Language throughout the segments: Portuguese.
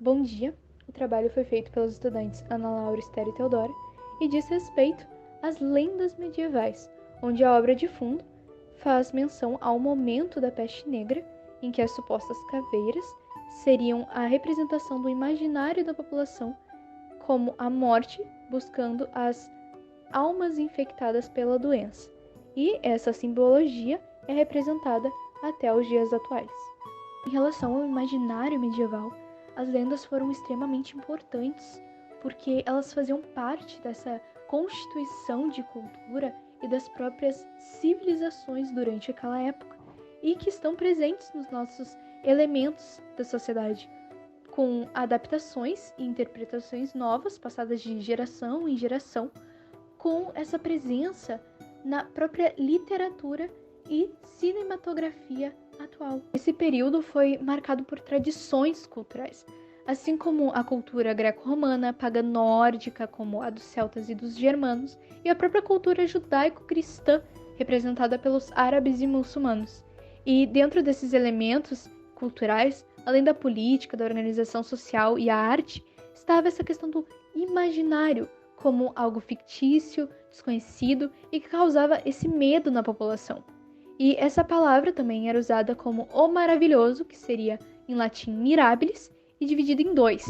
Bom dia! O trabalho foi feito pelos estudantes Ana Laura, Esther e Teodora e diz respeito às lendas medievais, onde a obra de fundo faz menção ao momento da peste negra, em que as supostas caveiras seriam a representação do imaginário da população como a morte, buscando as almas infectadas pela doença. E essa simbologia é representada até os dias atuais. Em relação ao imaginário medieval, as lendas foram extremamente importantes, porque elas faziam parte dessa constituição de cultura e das próprias civilizações durante aquela época, e que estão presentes nos nossos elementos da sociedade, com adaptações e interpretações novas, passadas de geração em geração, com essa presença na própria literatura e cinematografia atual. Esse período foi marcado por tradições culturais, assim como a cultura greco-romana, pagã nórdica, como a dos celtas e dos germanos, e a própria cultura judaico-cristã, representada pelos árabes e muçulmanos. E dentro desses elementos culturais, além da política, da organização social e a arte, estava essa questão do imaginário, como algo fictício, desconhecido e que causava esse medo na população. E essa palavra também era usada como o maravilhoso, que seria em latim mirabilis, e dividido em dois,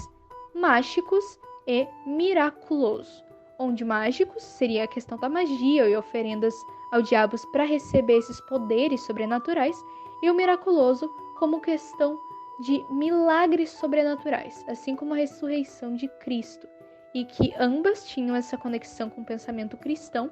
mágicos e miraculoso, onde mágicos seria a questão da magia e oferendas ao diabo para receber esses poderes sobrenaturais, e o miraculoso como questão de milagres sobrenaturais, assim como a ressurreição de Cristo, e que ambas tinham essa conexão com o pensamento cristão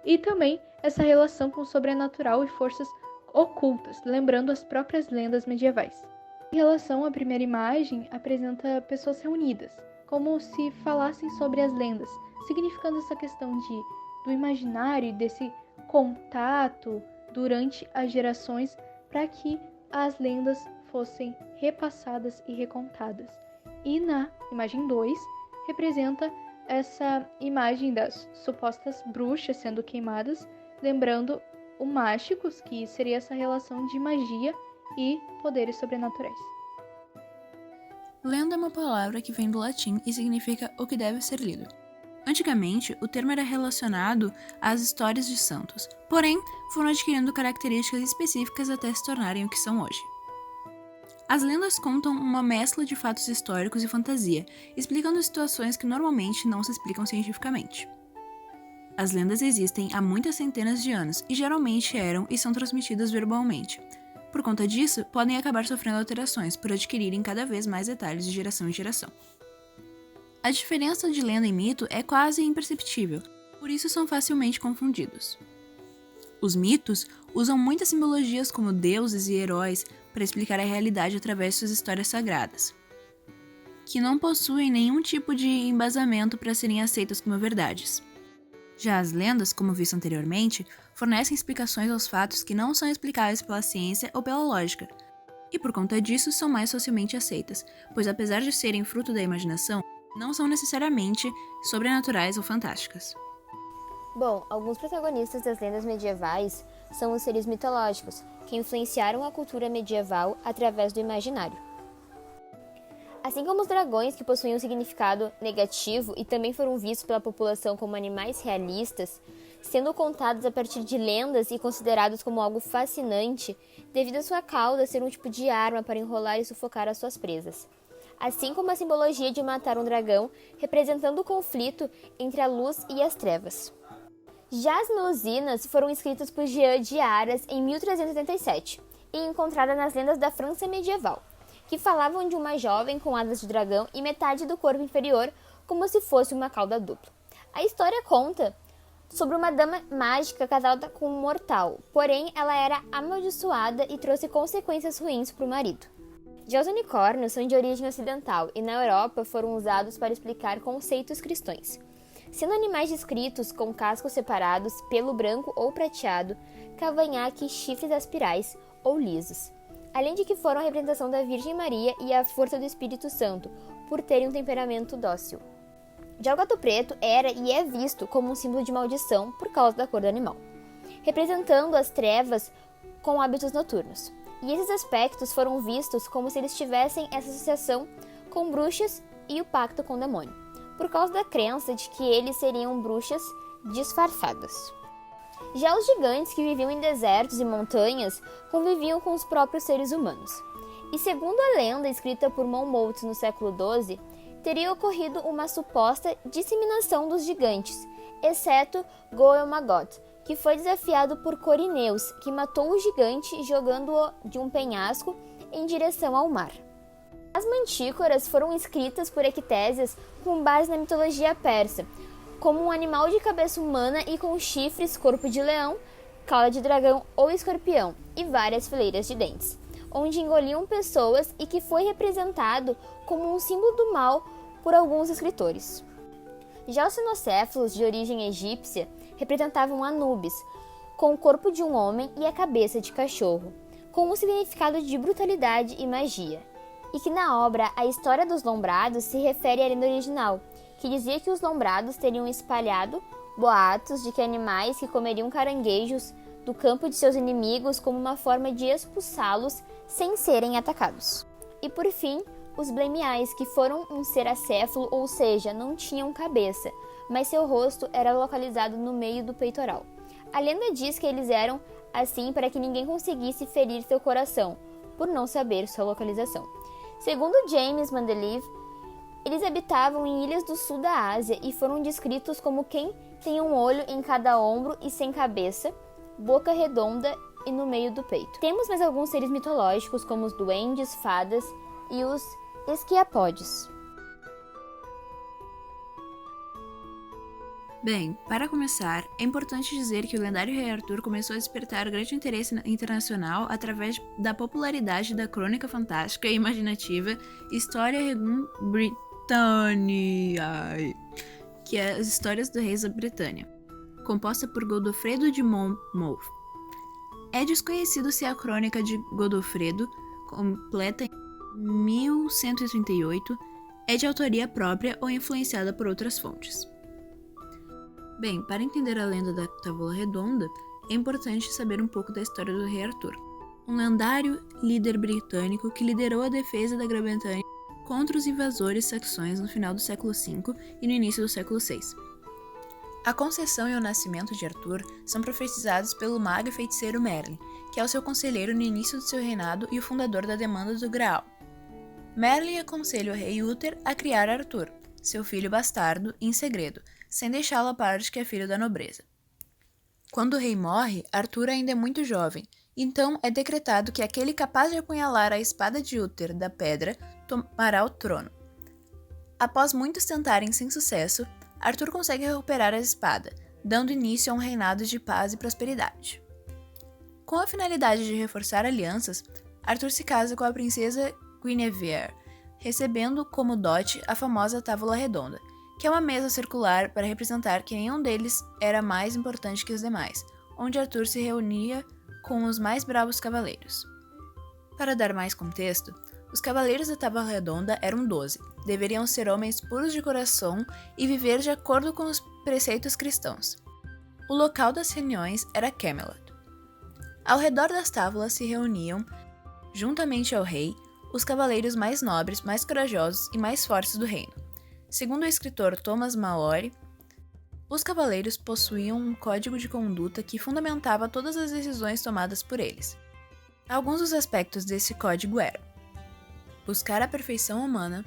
e também essa relação com o sobrenatural e forças ocultas, lembrando as próprias lendas medievais. Em relação à primeira imagem, apresenta pessoas reunidas, como se falassem sobre as lendas, significando essa questão do imaginário e desse contato durante as gerações para que as lendas fossem repassadas e recontadas. E na imagem 2, representa essa imagem das supostas bruxas sendo queimadas, lembrando o mágicos, que seria essa relação de magia e poderes sobrenaturais. Lenda é uma palavra que vem do latim e significa o que deve ser lido. Antigamente, o termo era relacionado às histórias de santos, porém, foram adquirindo características específicas até se tornarem o que são hoje. As lendas contam uma mescla de fatos históricos e fantasia, explicando situações que normalmente não se explicam cientificamente. As lendas existem há muitas centenas de anos e geralmente eram e são transmitidas verbalmente. Por conta disso, podem acabar sofrendo alterações por adquirirem cada vez mais detalhes de geração em geração. A diferença de lenda e mito é quase imperceptível, por isso são facilmente confundidos. Os mitos usam muitas simbologias como deuses e heróis para explicar a realidade através de suas histórias sagradas, que não possuem nenhum tipo de embasamento para serem aceitas como verdades. Já as lendas, como visto anteriormente, fornecem explicações aos fatos que não são explicáveis pela ciência ou pela lógica, e por conta disso são mais facilmente aceitas, pois apesar de serem fruto da imaginação, não são necessariamente sobrenaturais ou fantásticas. Bom, alguns protagonistas das lendas medievais são os seres mitológicos, que influenciaram a cultura medieval através do imaginário. Assim como os dragões, que possuíam um significado negativo e também foram vistos pela população como animais realistas, sendo contados a partir de lendas e considerados como algo fascinante, devido à sua cauda ser um tipo de arma para enrolar e sufocar as suas presas. Assim como a simbologia de matar um dragão, representando o conflito entre a luz e as trevas. Já as Melusinas foram escritas por Jean de Arras em 1387 e encontradas nas lendas da França medieval, que falavam de uma jovem com asas de dragão e metade do corpo inferior como se fosse uma cauda dupla. A história conta sobre uma dama mágica casada com um mortal, porém ela era amaldiçoada e trouxe consequências ruins para o marido. Já os unicórnios são de origem ocidental e na Europa foram usados para explicar conceitos cristãos. Sendo animais descritos com cascos separados, pelo branco ou prateado, cavanhaque, chifres aspirais ou lisos. Além de que foram a representação da Virgem Maria e a força do Espírito Santo, por terem um temperamento dócil. Já o gato preto era e é visto como um símbolo de maldição por causa da cor do animal, representando as trevas com hábitos noturnos. E esses aspectos foram vistos como se eles tivessem essa associação com bruxas e o pacto com o demônio, por causa da crença de que eles seriam bruxas disfarçadas. Já os gigantes, que viviam em desertos e montanhas, conviviam com os próprios seres humanos. E segundo a lenda escrita por Monmouth no século XII, teria ocorrido uma suposta disseminação dos gigantes, exceto Goel-Maggot, que foi desafiado por Corineus, que matou o gigante jogando-o de um penhasco em direção ao mar. As mantícoras foram escritas por Ectésias com base na mitologia persa, como um animal de cabeça humana e com chifres, corpo de leão, cauda de dragão ou escorpião e várias fileiras de dentes, onde engoliam pessoas e que foi representado como um símbolo do mal por alguns escritores. Já os cinocéfalos, de origem egípcia, representavam Anubis, com o corpo de um homem e a cabeça de cachorro, com um significado de brutalidade e magia, e que na obra A História dos Lombrados se refere à lenda original, que dizia que os lombrados teriam espalhado boatos de que animais que comeriam caranguejos do campo de seus inimigos como uma forma de expulsá-los sem serem atacados. E por fim, os blemiais, que foram um ser acéfalo, ou seja, não tinham cabeça, mas seu rosto era localizado no meio do peitoral. A lenda diz que eles eram assim para que ninguém conseguisse ferir seu coração, por não saber sua localização. Segundo James Mandeliv, eles habitavam em ilhas do sul da Ásia e foram descritos como quem tem um olho em cada ombro e sem cabeça, boca redonda e no meio do peito. Temos mais alguns seres mitológicos, como os duendes, fadas e os esquiapodes. Bem, para começar, é importante dizer que o lendário Rei Arthur começou a despertar grande interesse internacional através da popularidade da crônica fantástica e imaginativa História Regum Britanniae, que é as histórias dos reis da Bretanha, composta por Godofredo de Monmouth. É desconhecido se a crônica de Godofredo, completa em 1138, é de autoria própria ou influenciada por outras fontes. Bem, para entender a lenda da Távola Redonda, é importante saber um pouco da história do rei Arthur, um lendário líder britânico que liderou a defesa da Grã-Bretanha contra os invasores saxões no final do século V e no início do século VI. A concessão e o nascimento de Arthur são profetizados pelo mago e feiticeiro Merlin, que é o seu conselheiro no início do seu reinado e o fundador da demanda do Graal. Merlin aconselha o rei Uther a criar Arthur, seu filho bastardo, em segredo, sem deixá-lo a par de que é filho da nobreza. Quando o rei morre, Arthur ainda é muito jovem, então é decretado que aquele capaz de apunhalar a espada de Uther da pedra tomará o trono. Após muitos tentarem sem sucesso, Arthur consegue recuperar a espada, dando início a um reinado de paz e prosperidade. Com a finalidade de reforçar alianças, Arthur se casa com a princesa Guinevere, recebendo como dote a famosa Távola Redonda, que é uma mesa circular para representar que nenhum deles era mais importante que os demais, onde Arthur se reunia com os mais bravos cavaleiros. Para dar mais contexto, os cavaleiros da Távola Redonda eram 12, deveriam ser homens puros de coração e viver de acordo com os preceitos cristãos. O local das reuniões era Camelot. Ao redor das tábuas se reuniam, juntamente ao rei, os cavaleiros mais nobres, mais corajosos e mais fortes do reino. Segundo o escritor Thomas Malory, os cavaleiros possuíam um código de conduta que fundamentava todas as decisões tomadas por eles. Alguns dos aspectos desse código eram: buscar a perfeição humana,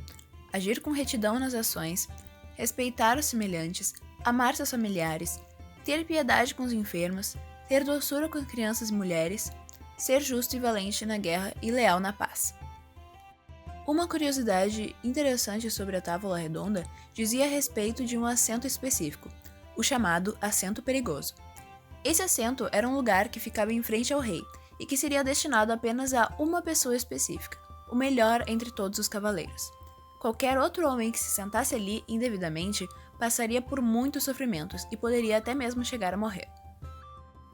agir com retidão nas ações, respeitar os semelhantes, amar seus familiares, ter piedade com os enfermos, ter doçura com crianças e mulheres, ser justo e valente na guerra e leal na paz. Uma curiosidade interessante sobre a Távola Redonda dizia a respeito de um assento específico, o chamado Assento Perigoso. Esse assento era um lugar que ficava em frente ao rei e que seria destinado apenas a uma pessoa específica, o melhor entre todos os cavaleiros. Qualquer outro homem que se sentasse ali indevidamente passaria por muitos sofrimentos e poderia até mesmo chegar a morrer.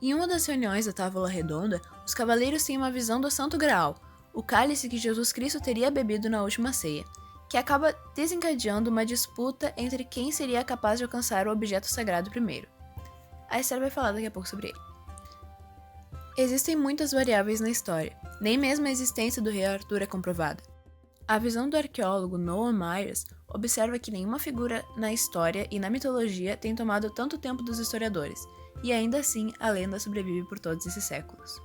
Em uma das reuniões da Távola Redonda, os cavaleiros têm uma visão do Santo Graal, o cálice que Jesus Cristo teria bebido na última ceia, que acaba desencadeando uma disputa entre quem seria capaz de alcançar o objeto sagrado primeiro. A Esther vai falar daqui a pouco sobre ele. Existem muitas variáveis na história, nem mesmo a existência do rei Arthur é comprovada. A visão do arqueólogo Noah Myers observa que nenhuma figura na história e na mitologia tem tomado tanto tempo dos historiadores, e ainda assim a lenda sobrevive por todos esses séculos.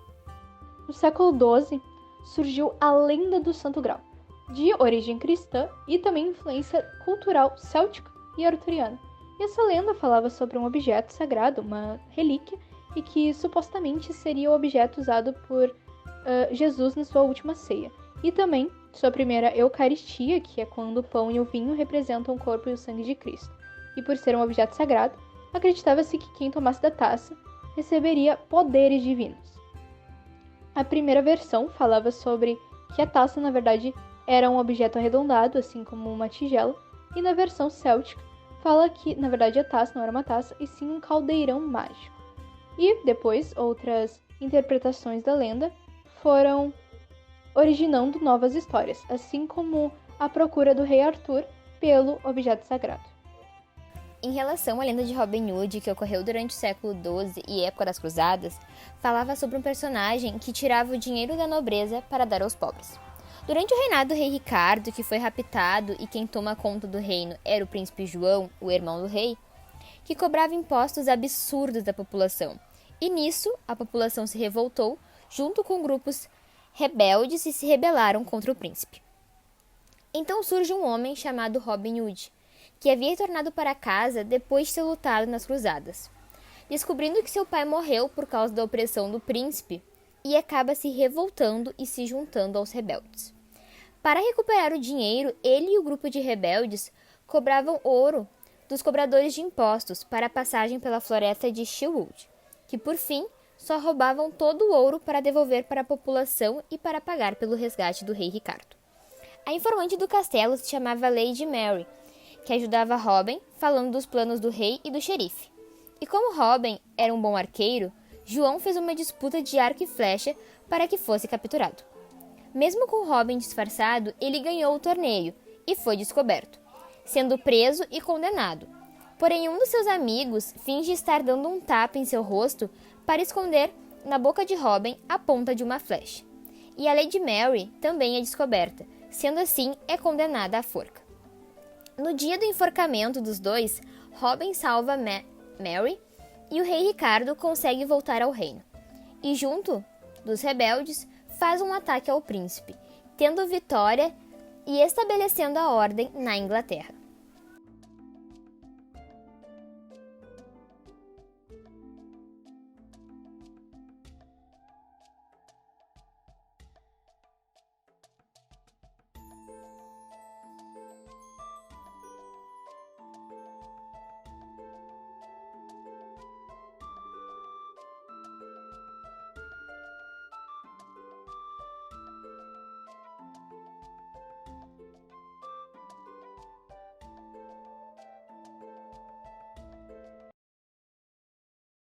No século XII, surgiu a lenda do Santo Grau, de origem cristã e também influência cultural céltica e arturiana. E essa lenda falava sobre um objeto sagrado, uma relíquia, e que supostamente seria o objeto usado por Jesus na sua última ceia. E também sua primeira Eucaristia, que é quando o pão e o vinho representam o corpo e o sangue de Cristo. E por ser um objeto sagrado, acreditava-se que quem tomasse da taça receberia poderes divinos. A primeira versão falava sobre que a taça, na verdade, era um objeto arredondado, assim como uma tigela, e na versão céltica fala que, na verdade, a taça não era uma taça, e sim um caldeirão mágico. E depois, outras interpretações da lenda foram originando novas histórias, assim como a procura do rei Arthur pelo objeto sagrado. Em relação à lenda de Robin Hood, que ocorreu durante o século XII e época das Cruzadas, falava sobre um personagem que tirava o dinheiro da nobreza para dar aos pobres. Durante o reinado do rei Ricardo, que foi raptado e quem toma conta do reino era o príncipe João, o irmão do rei, que cobrava impostos absurdos da população. E nisso, a população se revoltou, junto com grupos rebeldes, e se rebelaram contra o príncipe. Então surge um homem chamado Robin Hood, que havia retornado para casa depois de ter lutado nas cruzadas. Descobrindo que seu pai morreu por causa da opressão do príncipe, e acaba se revoltando e se juntando aos rebeldes. Para recuperar o dinheiro, ele e o grupo de rebeldes cobravam ouro dos cobradores de impostos para a passagem pela floresta de Sherwood, que por fim só roubavam todo o ouro para devolver para a população e para pagar pelo resgate do rei Ricardo. A informante do castelo se chamava Lady Mary, que ajudava Robin falando dos planos do rei e do xerife. E como Robin era um bom arqueiro, João fez uma disputa de arco e flecha para que fosse capturado. Mesmo com Robin disfarçado, ele ganhou o torneio e foi descoberto, sendo preso e condenado. Porém, um dos seus amigos finge estar dando um tapa em seu rosto para esconder na boca de Robin a ponta de uma flecha. E a Lady Mary também é descoberta, sendo assim é condenada à forca. No dia do enforcamento dos dois, Robin salva Mary e o rei Ricardo consegue voltar ao reino. E junto dos rebeldes, faz um ataque ao príncipe, tendo vitória e estabelecendo a ordem na Inglaterra.